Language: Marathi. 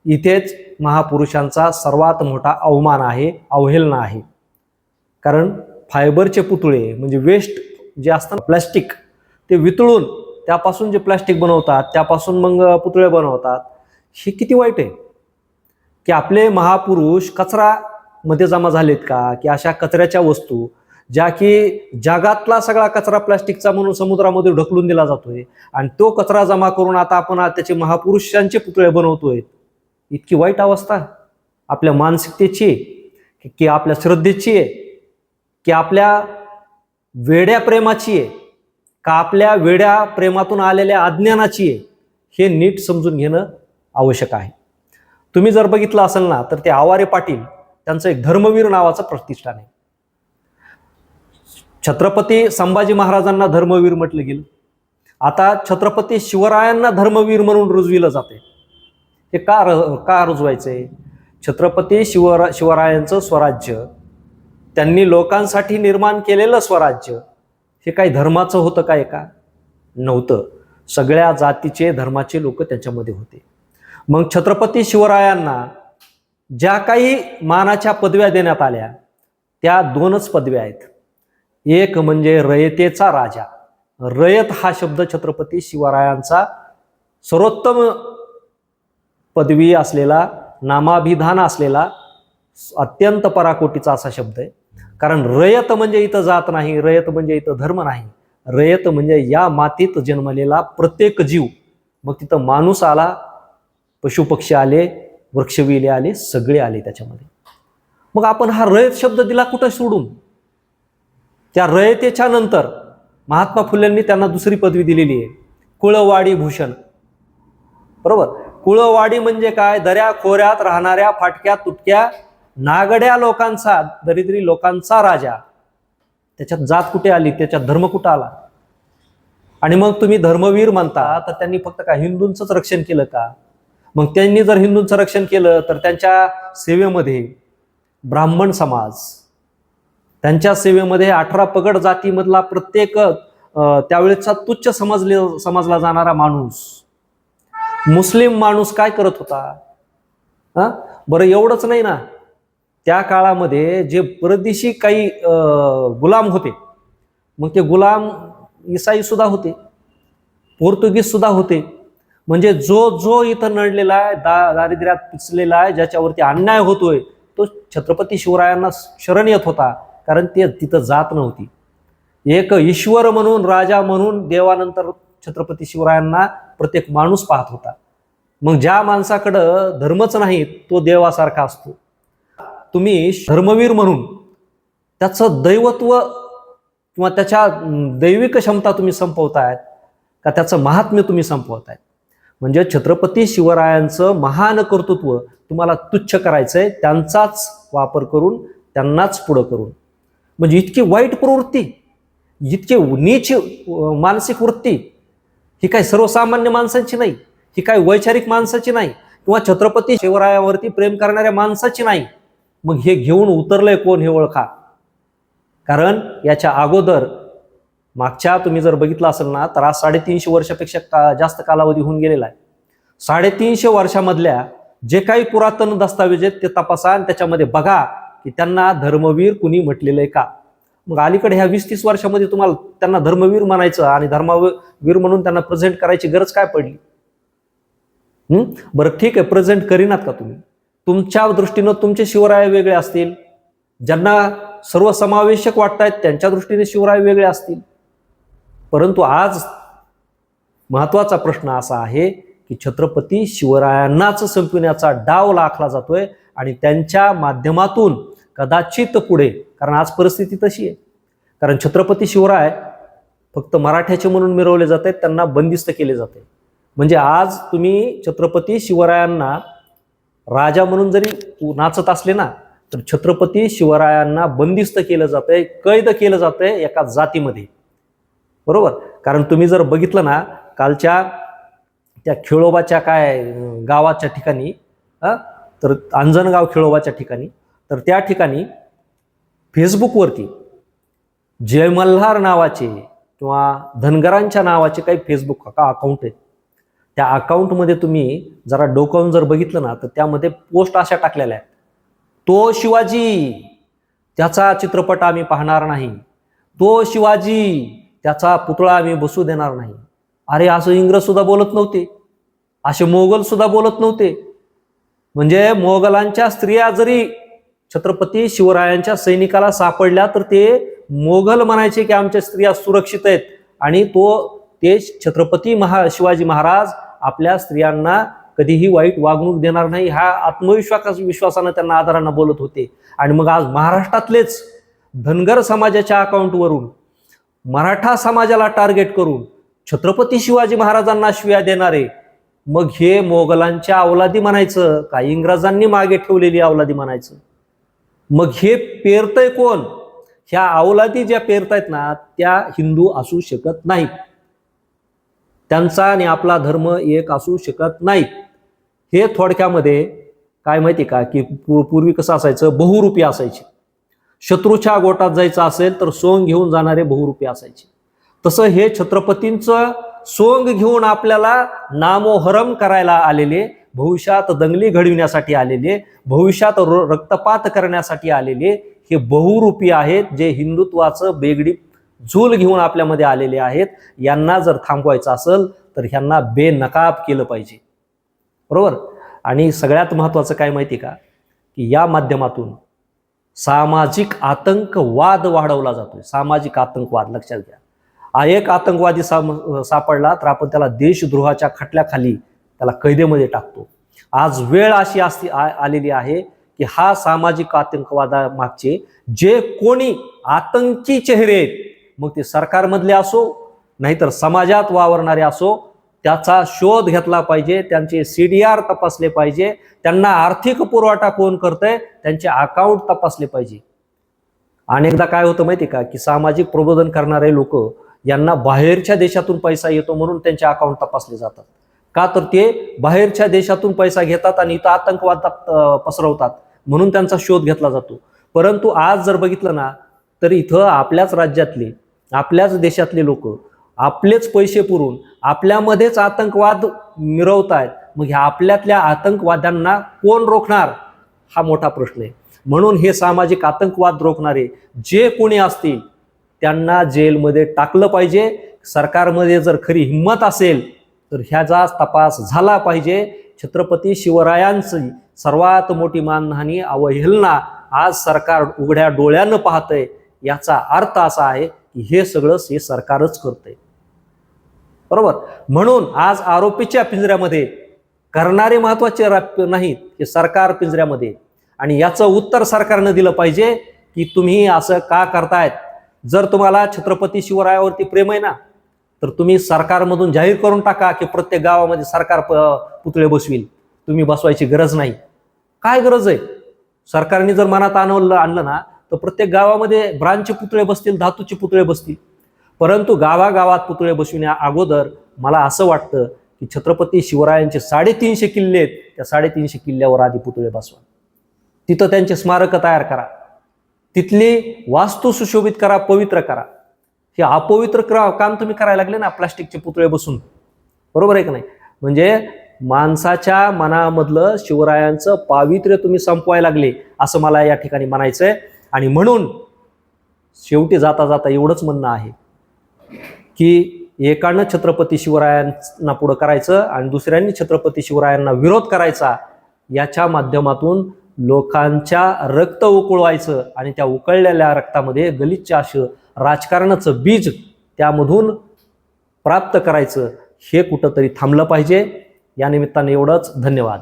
इथेच महापुरुषांचा सर्वात मोठा अवमान आहे, अवहेलना आहे. कारण फायबरचे पुतळे म्हणजे वेस्ट जे असतात प्लास्टिक ते वितळून त्यापासून जे प्लास्टिक बनवतात त्यापासून मग पुतळे बनवतात. हे किती वाईट आहे की आपले महापुरुष कचरामध्ये जमा झालेत का, की अशा कचऱ्याच्या वस्तू ज्या की जगातला सगळा कचरा प्लास्टिकचा म्हणून समुद्रामध्ये ढकलून दिला जातोय आणि तो कचरा जमा करून आता आपण त्याचे महापुरुषांचे पुतळे बनवतोय. इतकी वाईट अवस्था आपल्या मानसिकतेची की आपल्या श्रद्धेची आहे की आपल्या वेड्या प्रेमाची आहे का आपल्या वेड्या प्रेमातून आलेल्या अज्ञानाची आहे, हे नीट समजून घेणं आवश्यक आहे. तुम्ही जर बघितलं असेल ना तर ते आवारे पाटील त्यांचं एक धर्मवीर नावाचं प्रतिष्ठान आहे. छत्रपती संभाजी महाराजांना धर्मवीर म्हटलं गेलं, आता छत्रपती शिवरायांना धर्मवीर म्हणून रुजविलं जाते. हे का रुजवायचंय? छत्रपती शिवरायांचं स्वराज्य, त्यांनी लोकांसाठी निर्माण केलेलं स्वराज्य, हे काही धर्माचं होतं काय का? नव्हतं. सगळ्या जातीचे धर्माचे लोक त्याच्यामध्ये होते. मग छत्रपती शिवरायांना ज्या काही मानाच्या पदव्या देण्यात आल्या त्या 2च पदव्या आहेत. एक म्हणजे रयतेचा राजा. रयत हा शब्द छत्रपती शिवरायांचा सर्वोत्तम पदवी असलेला, नामाभिधान असलेला, अत्यंत पराकोटीचा असा शब्द आहे. कारण रयत म्हणजे इथं जात नाही, रयत म्हणजे इथं धर्म नाही, रयत म्हणजे या मातीत जन्मलेला प्रत्येक जीव. मग तिथं माणूस आला, पशुपक्षी आले, वृक्षवेली आले, सगळे आले त्याच्यामध्ये. मग आपण हा रयत शब्द दिला कुठं सोडून? त्या रयतेच्या नंतर महात्मा फुलेंनी त्यांना दुसरी पदवी दिलेली आहे, कुळवाडी भूषण. बरोबर? कुळवाडी म्हणजे काय? दऱ्या खोऱ्यात राहणाऱ्या फाटक्या तुटक्या नागड्या लोकांचा, दरिद्री लोकांचा राजा. त्याच्यात जात कुठे आली? त्याच्यात धर्म कुठं आला? आणि मग तुम्ही धर्मवीर म्हणता तर त्यांनी फक्त काय हिंदूंचंच रक्षण केलं का? मग त्यांनी जर हिंदूंचं रक्षण केलं तर त्यांच्या सेवेमध्ये ब्राह्मण समाज, त्यांच्या सेवेमध्ये 18 पगड जातीमधला प्रत्येक त्यावेळेचा तुच्छ समजला जाणारा माणूस, मुस्लिम माणूस काय करत होता? बरं एवढंच नाही ना, त्या काळामध्ये जे परदेशी काही गुलाम होते, मग ते गुलाम ईसाई सुद्धा होते, पोर्तुगीज सुद्धा होते. म्हणजे जो इथं नडलेला आहे, दारिद्र्यात पिचलेला आहे, ज्याच्यावरती अन्याय होतोय, तो छत्रपती शिवरायांना शरण येत होता. कारण ते तिथं जात नव्हती. एक ईश्वर म्हणून, राजा म्हणून देवानंतर छत्रपती शिवरायांना प्रत्येक माणूस पाहत होता. मग ज्या माणसाकडं धर्मच नाही तो देवासारखा असतो. तुम्ही धर्मवीर म्हणून त्याचं दैवत्व किंवा त्याच्या दैविक क्षमता तुम्ही संपवतायत का त्याचं महात्म्य तुम्ही संपवतायत? म्हणजे छत्रपती शिवरायांचं महान कर्तृत्व तुम्हाला तुच्छ करायचंय, त्यांचाच वापर करून, त्यांनाच पुढं करून. म्हणजे इतकी वाईट प्रवृत्ती, इतकी नीच मानसिक वृत्ती ही काही सर्वसामान्य माणसांची नाही, ही काही वैचारिक माणसाची नाही किंवा छत्रपती शिवरायावरती प्रेम करणाऱ्या माणसाची नाही. मग हे घेऊन उतरलंय कोण हे ओळखा. कारण याच्या अगोदर मागच्या तुम्ही जर बघितलं असेल ना तर आज 350 वर्षापेक्षा जास्त कालावधी होऊन गेलेला आहे. 350 वर्षामधल्या जे काही पुरातन दस्तावेज आहेत ते तपासा आणि त्याच्यामध्ये बघा की त्यांना धर्मवीर कुणी म्हटलेलं आहे का. मग अलीकडे ह्या 20-30 वर्षामध्ये तुम्हाला त्यांना धर्मवीर म्हणायचं आणि धर्मवीर म्हणून त्यांना प्रेझेंट करायची गरज काय पडली? बरं ठीक आहे, प्रेझेंट करीनात का तुम्ही? तुमच्या दृष्टीनं तुमचे शिवराय वेगळे असतील, ज्यांना सर्वसमावेशक वाटतायत त्यांच्या दृष्टीने शिवराय वेगळे असतील. परंतु आज महत्वाचा प्रश्न असा आहे की छत्रपती शिवरायांनाच संपविण्याचा डाव आखला जातोय आणि त्यांच्या माध्यमातून कदाचित पुढे, कारण आज परिस्थिती तशी आहे, कारण छत्रपती शिवराय फक्त मराठ्याचे म्हणून मिरवले जात आहेत, त्यांना बंदिस्त केले जाते. म्हणजे आज तुम्ही छत्रपती शिवरायांना राजा म्हणून जरी नाचत असले ना तर छत्रपती शिवरायांना बंदिस्त केलं जातंय, कैद केलं जातंय एका जातीमध्ये. बरोबर? कारण तुम्ही जर बघितलं ना कालच्या त्या खेळोबाच्या गावाच्या ठिकाणी, तर अंजनगाव खेळोबाच्या ठिकाणी, तर त्या ठिकाणी फेसबुकवरती जय मल्हार नावाचे किंवा धनगरांच्या नावाचे काही फेसबुक अकाउंट आहेत. त्या अकाउंटमध्ये तुम्ही जरा डोकावून जर बघितलं ना, तर त्यामध्ये पोस्ट अशा टाकलेल्या आहेत, तो शिवाजी, त्याचा चित्रपट आम्ही पाहणार नाही, तो शिवाजी, त्याचा पुतळा आम्ही बसू देणार नाही. अरे असं इंग्रज सुद्धा बोलत नव्हते, असे मोगल सुद्धा बोलत नव्हते. म्हणजे मोगलांच्या स्त्रिया जरी छत्रपती शिवरायांच्या सैनिकाला सापडल्या तर ते मोगल म्हणायचे की आमच्या स्त्रिया सुरक्षित आहेत, आणि ते छत्रपती शिवाजी महाराज आपल्या स्त्रियांना कधीही वाईट वागणूक देणार नाही, ह्या विश्वासानं त्यांना आदरानं बोलत होते. आणि मग आज महाराष्ट्रातलेच धनगर समाजाच्या अकाउंटवरून मराठा समाजाला टार्गेट करून छत्रपती शिवाजी महाराजांना शिव्या देणारे, मग हे मोगलांच्या अवलादी म्हणायचं का इंग्रजांनी मागे ठेवलेली अवलादी म्हणायचं? मग हे पेरतय कोण? ह्या अवलादी ज्या पेरतायत ना, त्या हिंदू असू शकत नाहीत. त्यांचा आणि आपला धर्म एक असू शकत नाहीत. हे थोडक्यामध्ये काय माहिती का, की पूर्वी कसं असायचं, बहुरूपी असायचे. शत्रूच्या गोटात जायचं असेल तर सोंग घेऊन जाणारे बहुरूपी असायचे. तसं हे छत्रपतींचं सोंग घेऊन आपल्याला नामोहरम करायला आलेले, भविष्यात दंगली घडविण्यासाठी आलेले, भविष्यात रक्तपात करण्यासाठी आलेले हे बहुरूपी आहेत, जे हिंदुत्वाचं बेगडी झूल घेऊन आपल्यामध्ये आलेले आहेत. यांना जर थांबवायचं असेल तर ह्यांना बेनकाब केलं पाहिजे, बरोबर. आणि सगळ्यात महत्त्वाचं काय माहिती का, की या माध्यमातून सामाजिक आतंकवाद वाढवला जातोय. सामाजिक आतंकवाद लक्षात घ्या. एक आतंकवादी सापडला तर आपण त्याला देशद्रोहाच्या खटल्याखाली त्याला कैदेमध्ये टाकतो. आज वेळ अशी आलेली आहे की हा सामाजिक आतंकवादामागचे जे कोणी आतंकी चेहरे आहेत, मग ते सरकारमधले असो नाहीतर समाजात वावरणारे असो, त्याचा शोध घेतला पाहिजे. त्यांचे CDR तपासले पाहिजे. त्यांना आर्थिक पुरवठा कोण करतंय त्यांचे अकाउंट तपासले पाहिजे. अनेकदा काय होतं माहिती का, की सामाजिक प्रबोधन करणारे लोक यांना बाहेरच्या देशातून पैसा येतो म्हणून त्यांचे अकाउंट तपासले जातात. का तर ते बाहेरच्या देशातून पैसा घेतात आणि इथं आतंकवाद पसरवतात म्हणून त्यांचा शोध घेतला जातो. परंतु आज जर बघितलं ना, तर इथं आपल्याच राज्यातले, आपल्याच देशातले लोक आपलेच पैसे पुरून आपल्यामध्येच आतंकवाद मिरवतायत. मग ह्या आपल्यातल्या आतंकवाद्यांना कोण रोखणार, हा मोठा प्रश्न आहे. म्हणून हे सामाजिक आतंकवाद रोखणारे जे कोणी असतील त्यांना जेलमध्ये टाकलं पाहिजे. सरकारमध्ये जर खरी हिंमत असेल तर ह्याचा तपास झाला पाहिजे. छत्रपती शिवरायांची सर्वात मोठी मानहानी, अवहेलना आज सरकार उघड्या डोळ्यानं पाहतंय. याचा अर्थ असा आहे की हे सगळं हे सरकारच करतंय, बरोबर. म्हणून आज आरोपीच्या पिंजऱ्यामध्ये करणारे महत्वाचे नाहीत, हे सरकार पिंजऱ्यामध्ये. आणि याचं उत्तर सरकारनं दिलं पाहिजे की तुम्ही असं का करतायत. जर तुम्हाला छत्रपती शिवरायावरती प्रेम आहे ना, तर तुम्ही सरकारमधून जाहीर करून टाका की प्रत्येक गावामध्ये सरकार पुतळे बसविल. तुम्ही बसवायची गरज नाही. काय गरज आहे? सरकारने जर मनात आणलं ना, तर प्रत्येक गावामध्ये ब्रांचचे पुतळे बसतील, धातूचे पुतळे बसतील. परंतु गावागावात पुतळे बसविण्या अगोदर मला असं वाटतं की छत्रपती शिवरायांचे 350 किल्ले आहेत, त्या 350 किल्ल्यावर आधी पुतळे बसवा. तिथं त्यांचे स्मारक तयार करा, तिथली वास्तू सुशोभित करा, पवित्र करा. हे अपवित्र काम तुम्ही करायला लागले ना प्लास्टिकचे पुतळे बसून, बरोबर आहे का नाही. म्हणजे माणसाच्या मनामधलं शिवरायांचं पावित्र्य तुम्ही संपवायला लागले, असं मला या ठिकाणी म्हणायचंय. आणि म्हणून शेवटी जाता जाता एवढंच म्हणणं आहे की एकानं छत्रपती शिवरायांना पुढं करायचं आणि दुसऱ्यांनी छत्रपती शिवरायांना विरोध करायचा. याच्या माध्यमातून लोकांच्या रक्त उकळवायचं आणि त्या उकळलेल्या रक्तामध्ये गलिच्छ असं राजकारणाचं बीज त्यामधून प्राप्त करायचं, हे कुठंतरी थांबलं पाहिजे. या निमित्ताने एवढंच. धन्यवाद.